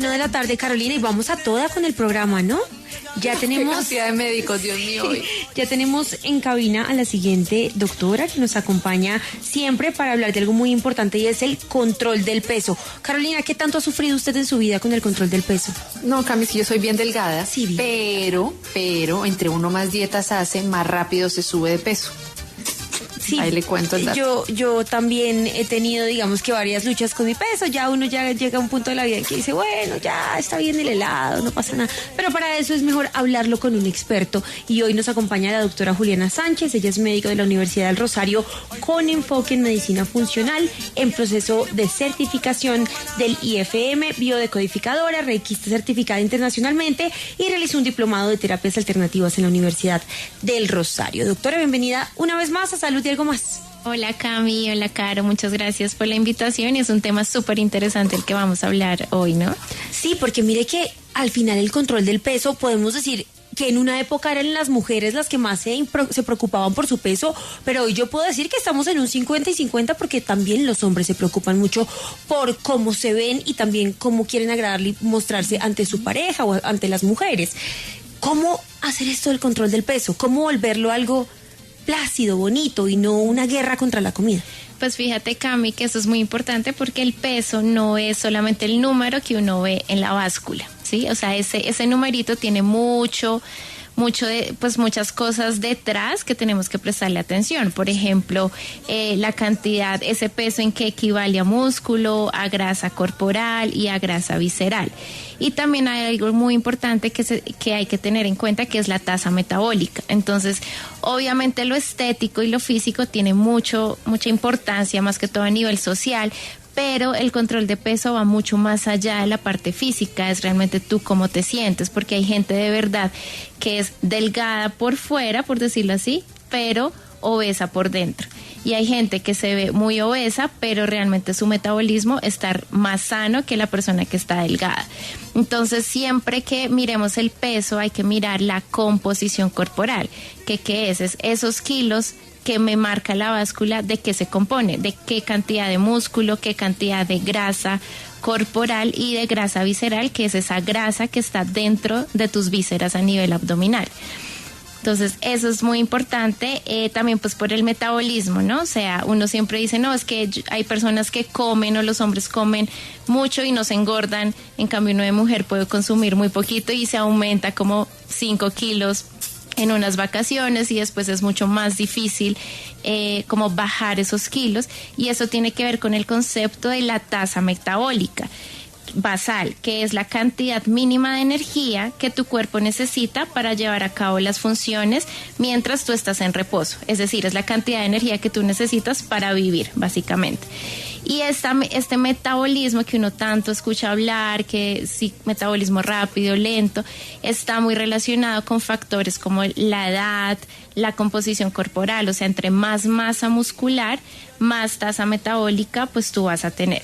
1 de la tarde, Carolina, y vamos a toda con el programa, ¿no? Ya tenemos... Qué cantidad de médicos, Dios mío. Hoy. Ya tenemos en cabina a la siguiente doctora que nos acompaña siempre para hablar de algo muy importante y es el control del peso. Carolina, ¿qué tanto ha sufrido usted en su vida con el control del peso? No, Cami, si yo soy bien delgada, sí, bien. pero entre uno más dietas hace, más rápido se sube de peso. Sí, ahí le cuento el dato. Yo también he tenido, digamos que varias luchas con mi peso. Ya uno ya llega a un punto de la vida en que dice, bueno, ya está bien el helado, no pasa nada. Pero para eso es mejor hablarlo con un experto. Y hoy nos acompaña la doctora Juliana Sánchez. Ella es médico de la Universidad del Rosario con enfoque en medicina funcional, en proceso de certificación del IFM, biodecodificadora, reikista certificada internacionalmente y realizó un diplomado de terapias alternativas en la Universidad del Rosario. Doctora, bienvenida una vez más a Salud y Algo Más. Hola Cami, hola Caro, muchas gracias por la invitación y es un tema súper interesante el que vamos a hablar hoy, ¿no? Sí, porque mire que al final el control del peso, podemos decir que en una época eran las mujeres las que más se preocupaban por su peso, pero hoy yo puedo decir que estamos en un 50 y 50 porque también los hombres se preocupan mucho por cómo se ven y también cómo quieren agradarle y mostrarse ante su pareja o ante las mujeres. ¿Cómo hacer esto del control del peso? ¿Cómo volverlo algo plácido, bonito y no una guerra contra la comida? Pues fíjate, Cami, que eso es muy importante porque el peso no es solamente el número que uno ve en la báscula, ¿sí? O sea, ese numerito tiene muchas cosas detrás que tenemos que prestarle atención. Por ejemplo, la cantidad, ese peso en que equivale a músculo, a grasa corporal y a grasa visceral. Y también hay algo muy importante que hay que tener en cuenta, que es la tasa metabólica. Entonces, obviamente lo estético y lo físico tiene mucha importancia, más que todo a nivel social, pero el control de peso va mucho más allá de la parte física, es realmente tú cómo te sientes, porque hay gente de verdad que es delgada por fuera, por decirlo así, pero obesa por dentro. Y hay gente que se ve muy obesa, pero realmente su metabolismo está más sano que la persona que está delgada. Entonces, siempre que miremos el peso, hay que mirar la composición corporal. ¿Qué es? Es esos kilos que me marca la báscula, de qué se compone, de qué cantidad de músculo, qué cantidad de grasa corporal y de grasa visceral, que es esa grasa que está dentro de tus vísceras a nivel abdominal. Entonces, eso es muy importante, también pues por el metabolismo, ¿no? O sea, uno siempre dice, no, es que hay personas que comen o los hombres comen mucho y no se engordan, en cambio uno de mujer puede consumir muy poquito y se aumenta como 5 kilos en unas vacaciones y después es mucho más difícil como bajar esos kilos, y eso tiene que ver con el concepto de la tasa metabólica basal, que es la cantidad mínima de energía que tu cuerpo necesita para llevar a cabo las funciones mientras tú estás en reposo. Es decir, es la cantidad de energía que tú necesitas para vivir, básicamente. Y este metabolismo que uno tanto escucha hablar, que sí, metabolismo rápido, lento, está muy relacionado con factores como la edad, la composición corporal. O sea, entre más masa muscular, más tasa metabólica, pues tú vas a tener.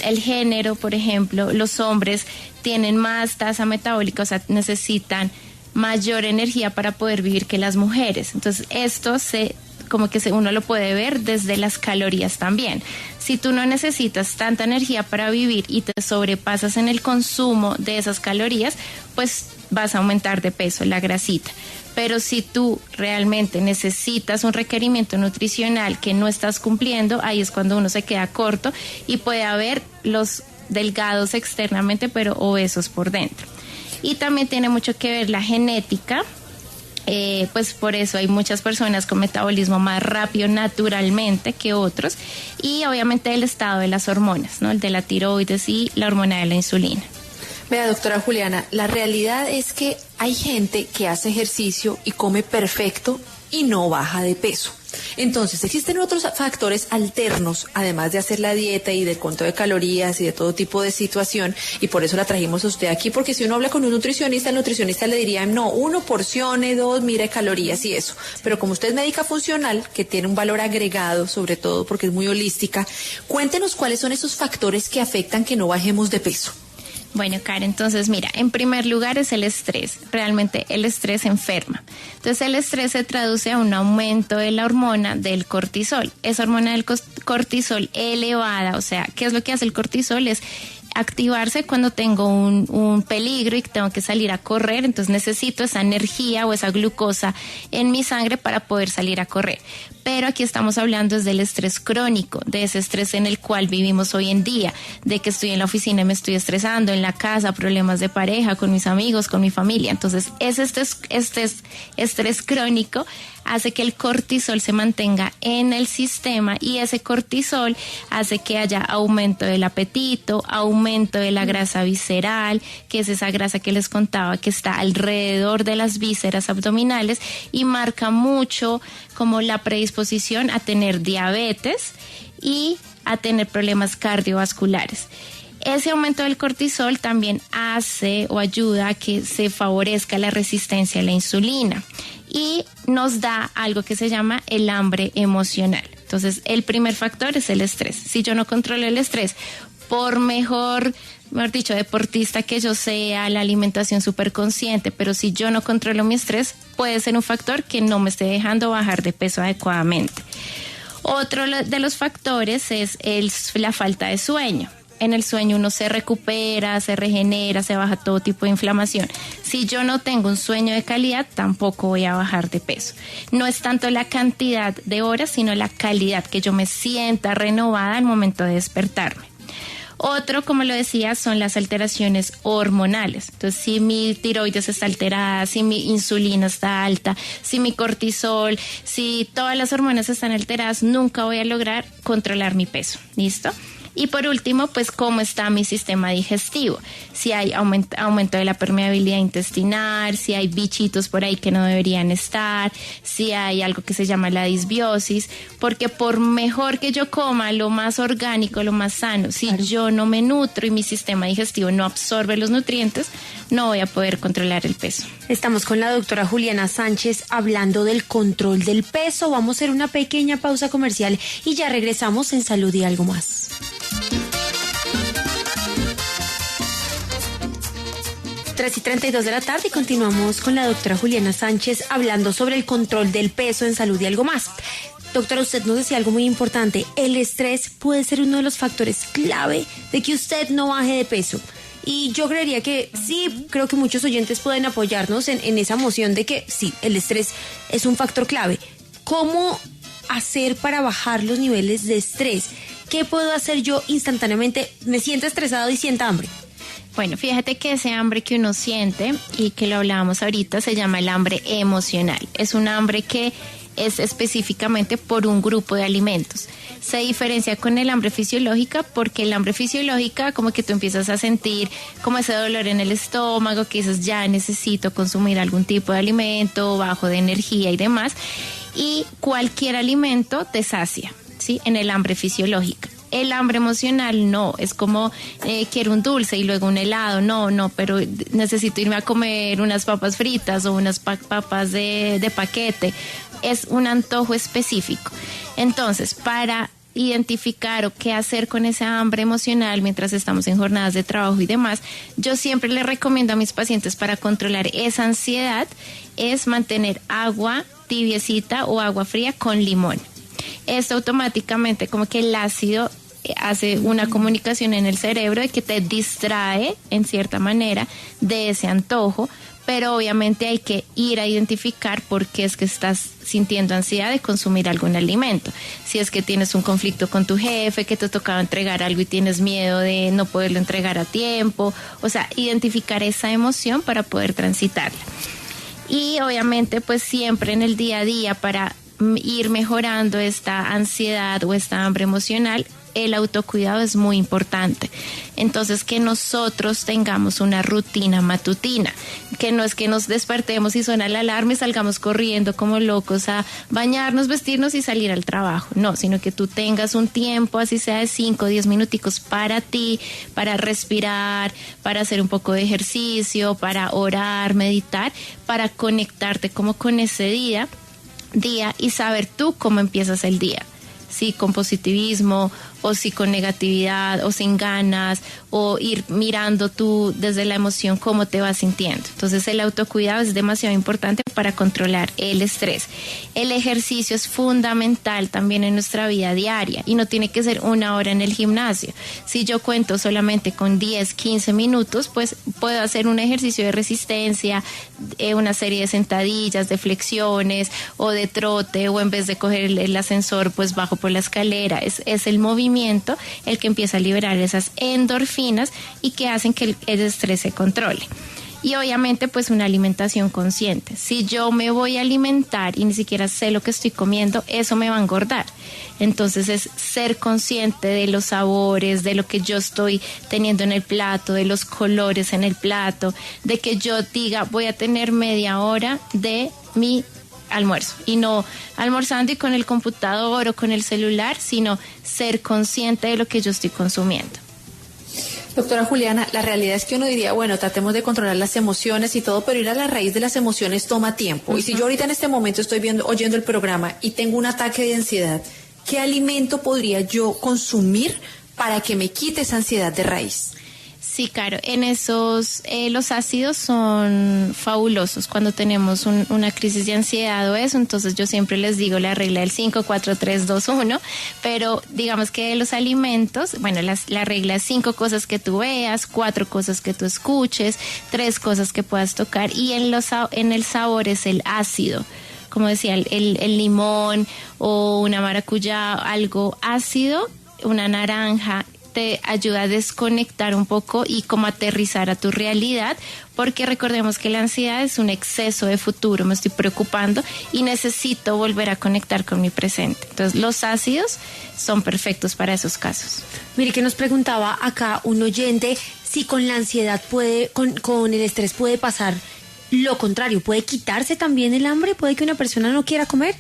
El género, por ejemplo, los hombres tienen más tasa metabólica, o sea, necesitan mayor energía para poder vivir que las mujeres. Entonces, esto uno lo puede ver desde las calorías también. Si tú no necesitas tanta energía para vivir y te sobrepasas en el consumo de esas calorías, pues vas a aumentar de peso, la grasita. Pero si tú realmente necesitas un requerimiento nutricional que no estás cumpliendo, ahí es cuando uno se queda corto y puede haber los delgados externamente, pero obesos por dentro. Y también tiene mucho que ver la genética. Pues por eso hay muchas personas con metabolismo más rápido naturalmente que otros, y obviamente el estado de las hormonas, ¿no? El de la tiroides y la hormona de la insulina. Vea, doctora Juliana, la realidad es que hay gente que hace ejercicio y come perfecto y no baja de peso. Entonces, existen otros factores alternos, además de hacer la dieta y de control de calorías y de todo tipo de situación, y por eso la trajimos a usted aquí, porque si uno habla con un nutricionista, el nutricionista le diría, no, 1 porcione, 2, mire calorías y eso. Pero como usted es médica funcional, que tiene un valor agregado, sobre todo porque es muy holística, cuéntenos cuáles son esos factores que afectan que no bajemos de peso. Bueno, Karen, entonces mira, en primer lugar es el estrés. Realmente el estrés enferma. Entonces el estrés se traduce a un aumento de la hormona del cortisol. Esa hormona del cortisol elevada, o sea, ¿qué es lo que hace el cortisol? Es activarse cuando tengo un peligro y tengo que salir a correr, entonces necesito esa energía o esa glucosa en mi sangre para poder salir a correr. Pero aquí estamos hablando del estrés crónico, de ese estrés en el cual vivimos hoy en día, de que estoy en la oficina y me estoy estresando, en la casa, problemas de pareja, con mis amigos, con mi familia. Entonces, ese estrés crónico hace que el cortisol se mantenga en el sistema y ese cortisol hace que haya aumento del apetito, aumento de la grasa visceral, que es esa grasa que les contaba que está alrededor de las vísceras abdominales y marca mucho como la predisposición a tener diabetes y a tener problemas cardiovasculares. Ese aumento del cortisol también hace o ayuda a que se favorezca la resistencia a la insulina y nos da algo que se llama el hambre emocional. Entonces, el primer factor es el estrés. Si yo no controlo el estrés, por mejor dicho, deportista que yo sea, la alimentación súper consciente, pero si yo no controlo mi estrés, puede ser un factor que no me esté dejando bajar de peso adecuadamente. Otro de los factores es la falta de sueño. En el sueño uno se recupera, se regenera, se baja todo tipo de inflamación. Si yo no tengo un sueño de calidad, tampoco voy a bajar de peso. No es tanto la cantidad de horas, sino la calidad, que yo me sienta renovada al momento de despertarme. Otro, como lo decía, son las alteraciones hormonales. Entonces, si mi tiroides está alterada, si mi insulina está alta, si mi cortisol, si todas las hormonas están alteradas, nunca voy a lograr controlar mi peso. ¿Listo? Y por último, pues cómo está mi sistema digestivo, si hay aumento de la permeabilidad intestinal, si hay bichitos por ahí que no deberían estar, si hay algo que se llama la disbiosis, porque por mejor que yo coma lo más orgánico, lo más sano, si yo no me nutro y mi sistema digestivo no absorbe los nutrientes, no voy a poder controlar el peso. Estamos con la doctora Juliana Sánchez hablando del control del peso. Vamos a hacer una pequeña pausa comercial y ya regresamos en Salud y Algo Más. 3:32 de la tarde y continuamos con la doctora Juliana Sánchez hablando sobre el control del peso en Salud y Algo Más. Doctora, usted nos decía algo muy importante. El estrés puede ser uno de los factores clave de que usted no baje de peso. Y yo creería que sí, creo que muchos oyentes pueden apoyarnos en esa moción de que sí, el estrés es un factor clave. ¿Cómo hacer para bajar los niveles de estrés? ¿Qué puedo hacer yo instantáneamente? Me siento estresado y siento hambre. Bueno, fíjate que ese hambre que uno siente y que lo hablábamos ahorita se llama el hambre emocional. Es un hambre que es específicamente por un grupo de alimentos. Se diferencia con el hambre fisiológica porque el hambre fisiológica como que tú empiezas a sentir como ese dolor en el estómago, que dices ya necesito consumir algún tipo de alimento, bajo de energía y demás, y cualquier alimento te sacia, ¿sí? En el hambre fisiológica. El hambre emocional no, es como quiero un dulce y luego un helado, no, pero necesito irme a comer unas papas fritas o unas papas de paquete. Es un antojo específico. Entonces, para identificar o qué hacer con esa hambre emocional mientras estamos en jornadas de trabajo y demás, yo siempre le recomiendo a mis pacientes para controlar esa ansiedad es mantener agua tibiecita o agua fría con limón. Esto automáticamente como que el ácido hace una comunicación en el cerebro de que te distrae en cierta manera de ese antojo, pero obviamente hay que ir a identificar por qué es que estás sintiendo ansiedad de consumir algún alimento. Si es que tienes un conflicto con tu jefe, que te tocaba entregar algo y tienes miedo de no poderlo entregar a tiempo, o sea, identificar esa emoción para poder transitarla. Y obviamente pues siempre en el día a día para ir mejorando esta ansiedad o esta hambre emocional, el autocuidado es muy importante. Entonces, que nosotros tengamos una rutina matutina, que no es que nos despertemos y suena la alarma y salgamos corriendo como locos a bañarnos, vestirnos y salir al trabajo. No, sino que tú tengas un tiempo, así sea de 5 o 10 minuticos para ti, para respirar, para hacer un poco de ejercicio, para orar, meditar, para conectarte como con ese día y saber tú cómo empiezas el día. si con positivismo o si con negatividad o sin ganas, o ir mirando tú desde la emoción cómo te vas sintiendo. Entonces el autocuidado es demasiado importante para controlar el estrés. El ejercicio es fundamental también en nuestra vida diaria y no tiene que ser 1 hora en el gimnasio. Si yo cuento solamente con 10, 15 minutos, pues puedo hacer un ejercicio de resistencia, una serie de sentadillas, de flexiones o de trote, o en vez de coger el ascensor, pues bajo por la escalera. Es el movimiento el que empieza a liberar esas endorfinas y que hacen que el estrés se controle. Y obviamente pues una alimentación consciente. Si yo me voy a alimentar y ni siquiera sé lo que estoy comiendo, eso me va a engordar. Entonces es ser consciente de los sabores, de lo que yo estoy teniendo en el plato, de los colores en el plato, de que yo diga voy a tener media hora de mi almuerzo y no almorzando y con el computador o con el celular, sino ser consciente de lo que yo estoy consumiendo. Doctora Juliana, la realidad es que uno diría, bueno, tratemos de controlar las emociones y todo, pero ir a la raíz de las emociones toma tiempo. Y si yo ahorita en este momento estoy oyendo el programa y tengo un ataque de ansiedad, ¿qué alimento podría yo consumir para que me quite esa ansiedad de raíz? Sí, claro, en esos los ácidos son fabulosos cuando tenemos una crisis de ansiedad o eso. Entonces yo siempre les digo la regla del 5, 4, 3, 2, 1, pero digamos que de los alimentos, bueno, la regla es 5 cosas que tú veas, 4 cosas que tú escuches, 3 cosas que puedas tocar, y en el sabor es el ácido. Como decía, el limón o una maracuyá, algo ácido, una naranja, te ayuda a desconectar un poco y como aterrizar a tu realidad, porque recordemos que la ansiedad es un exceso de futuro, me estoy preocupando y necesito volver a conectar con mi presente. Entonces los ácidos son perfectos para esos casos. Mire que nos preguntaba acá un oyente si con la ansiedad con el estrés puede pasar lo contrario, puede quitarse también el hambre, puede que una persona no quiera comer.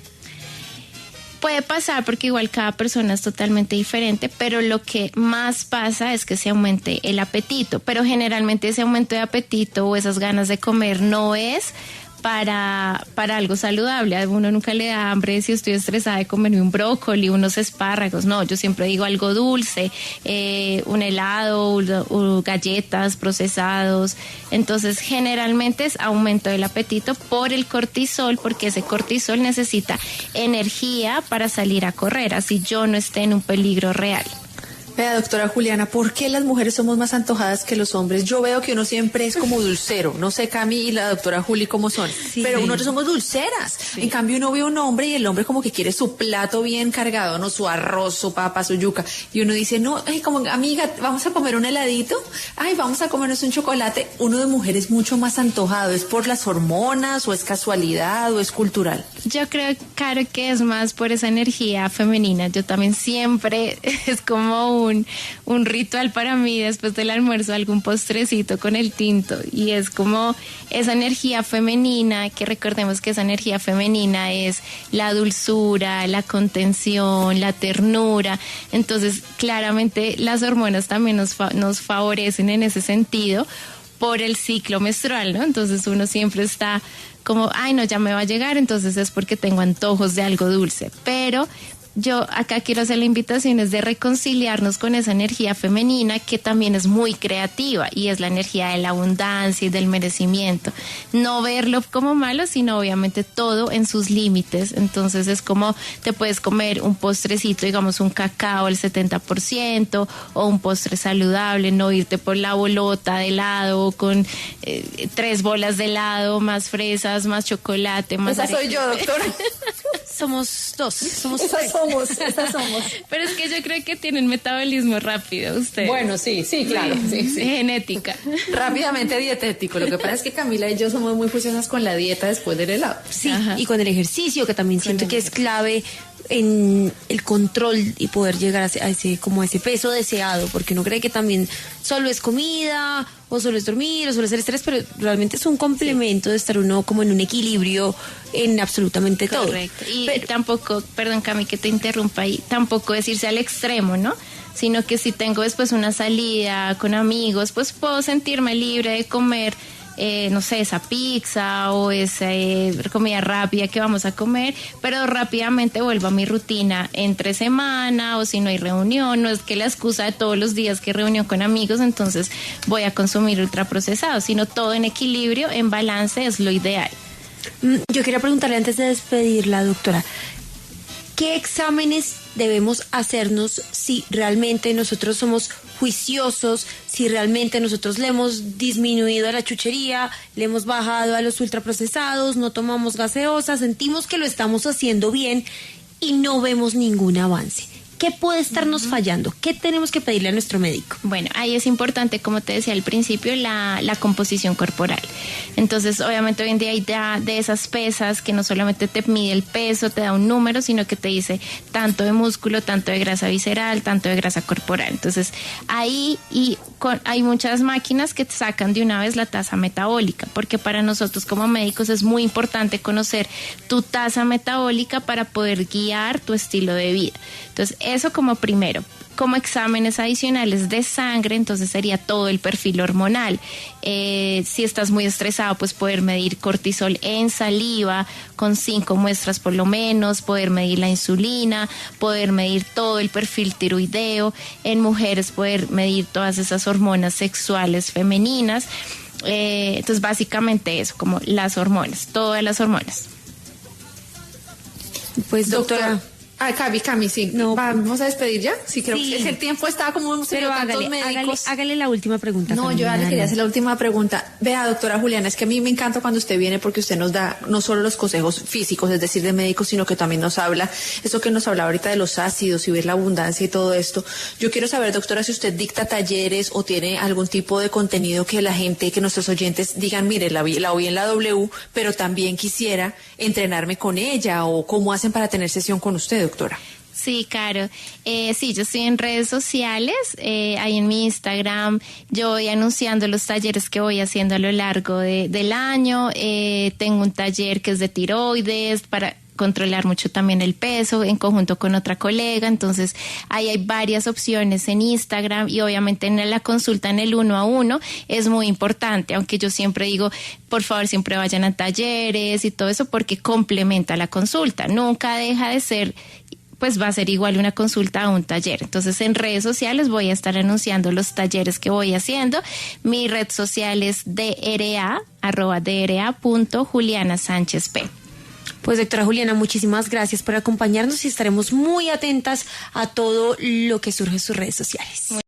Puede pasar porque igual cada persona es totalmente diferente, pero lo que más pasa es que se aumente el apetito, pero generalmente ese aumento de apetito o esas ganas de comer no es para algo saludable. A uno nunca le da hambre si estoy estresada de comerme un brócoli, unos espárragos. No, yo siempre digo algo dulce, un helado, galletas, procesados. Entonces generalmente es aumento del apetito por el cortisol, porque ese cortisol necesita energía para salir a correr, así yo no esté en un peligro real. Vea, doctora Juliana, ¿por qué las mujeres somos más antojadas que los hombres? Yo veo que uno siempre es como dulcero. No sé, Cami y la doctora Juli cómo son, sí, pero nosotros somos dulceras. Sí. En cambio, uno ve a un hombre y el hombre como que quiere su plato bien cargado, ¿no? Su arroz, su papa, su yuca. Y uno dice, no, ay, como amiga, vamos a comer un heladito. Ay, vamos a comernos un chocolate. Uno de mujer es mucho más antojado. ¿Es por las hormonas o es casualidad o es cultural? Yo creo, Caro, que es más por esa energía femenina. Yo también siempre es como un ritual para mí después del almuerzo, algún postrecito con el tinto, y es como esa energía femenina, que recordemos que esa energía femenina es la dulzura, la contención, la ternura. Entonces claramente las hormonas también nos favorecen en ese sentido por el ciclo menstrual, ¿no? Entonces uno siempre está como, ay no, ya me va a llegar, entonces es porque tengo antojos de algo dulce, pero yo acá quiero hacer la invitación es de reconciliarnos con esa energía femenina que también es muy creativa y es la energía de la abundancia y del merecimiento. No verlo como malo, sino obviamente todo en sus límites. Entonces es como te puedes comer un postrecito, digamos un cacao al 70% o un postre saludable, no irte por la bolota de helado con 3 bolas de helado, más fresas, más chocolate, más Esa soy yo, doctora. Somos 2, Estas somos. Pero es que yo creo que tienen metabolismo rápido ustedes. Bueno, sí, claro. Sí. Genética. Rápidamente dietético. Lo que pasa es que Camila y yo somos muy juiciosas con la dieta después del helado. Sí, ajá. Y con el ejercicio, que también siento que es clave en el control y poder llegar a ese peso deseado, porque uno cree que también solo es comida o solo es dormir o solo es el estrés, pero realmente es un complemento de estar uno como en un equilibrio en absolutamente todo. Correcto. Y tampoco, perdón Cami que te interrumpa ahí, tampoco es irse al extremo, ¿no? Sino que si tengo después una salida con amigos, pues puedo sentirme libre de comer no sé, esa pizza o esa comida rápida que vamos a comer, pero rápidamente vuelvo a mi rutina entre semana o si no hay reunión, no es que la excusa de todos los días que reunión con amigos, entonces voy a consumir ultraprocesados, sino todo en equilibrio, en balance es lo ideal. Yo quería preguntarle antes de despedirla, doctora, ¿qué exámenes debemos hacernos si realmente nosotros somos juiciosos, si realmente nosotros le hemos disminuido a la chuchería, le hemos bajado a los ultraprocesados, no tomamos gaseosa, sentimos que lo estamos haciendo bien y no vemos ningún avance? ¿Qué puede estarnos fallando? ¿Qué tenemos que pedirle a nuestro médico? Bueno, ahí es importante, como te decía al principio, la composición corporal. Entonces, obviamente hoy en día hay de esas pesas que no solamente te mide el peso, te da un número, sino que te dice tanto de músculo, tanto de grasa visceral, tanto de grasa corporal. Entonces, ahí hay muchas máquinas que te sacan de una vez la tasa metabólica, porque para nosotros como médicos es muy importante conocer tu tasa metabólica para poder guiar tu estilo de vida. Entonces, eso como primero. Como exámenes adicionales de sangre, entonces sería todo el perfil hormonal. Si estás muy estresado, pues poder medir cortisol en saliva con 5 muestras por lo menos, poder medir la insulina, poder medir todo el perfil tiroideo. En mujeres poder medir todas esas hormonas sexuales femeninas. Entonces básicamente eso, como las hormonas, todas las hormonas. Pues doctora... Cami, sí. No. ¿Vamos a despedir ya? Sí, creo Sí. que el tiempo está como... Pero hágale la última pregunta. No, yo ya le quería hacer la última pregunta. Vea, doctora Juliana, es que a mí me encanta cuando usted viene porque usted nos da no solo los consejos físicos, es decir, de médicos, sino que también nos habla, eso que nos hablaba ahorita de los ácidos y ver la abundancia y todo esto. Yo quiero saber, doctora, si usted dicta talleres o tiene algún tipo de contenido que la gente, que nuestros oyentes digan, mire, la oí en la W, pero también quisiera entrenarme con ella, o cómo hacen para tener sesión con usted, doctora. Sí, claro. Sí, yo estoy en redes sociales, ahí en mi Instagram, yo voy anunciando los talleres que voy haciendo a lo largo del año. Tengo un taller que es de tiroides para controlar mucho también el peso en conjunto con otra colega, entonces ahí hay varias opciones en Instagram y obviamente en la consulta en el 1 a 1 es muy importante, aunque yo siempre digo, por favor siempre vayan a talleres y todo eso porque complementa la consulta, nunca deja de ser, pues va a ser igual una consulta a un taller. Entonces en redes sociales voy a estar anunciando los talleres que voy haciendo. Mi red social es @DRA.JulianaSánchezP. Pues doctora Juliana, muchísimas gracias por acompañarnos y estaremos muy atentas a todo lo que surge en sus redes sociales.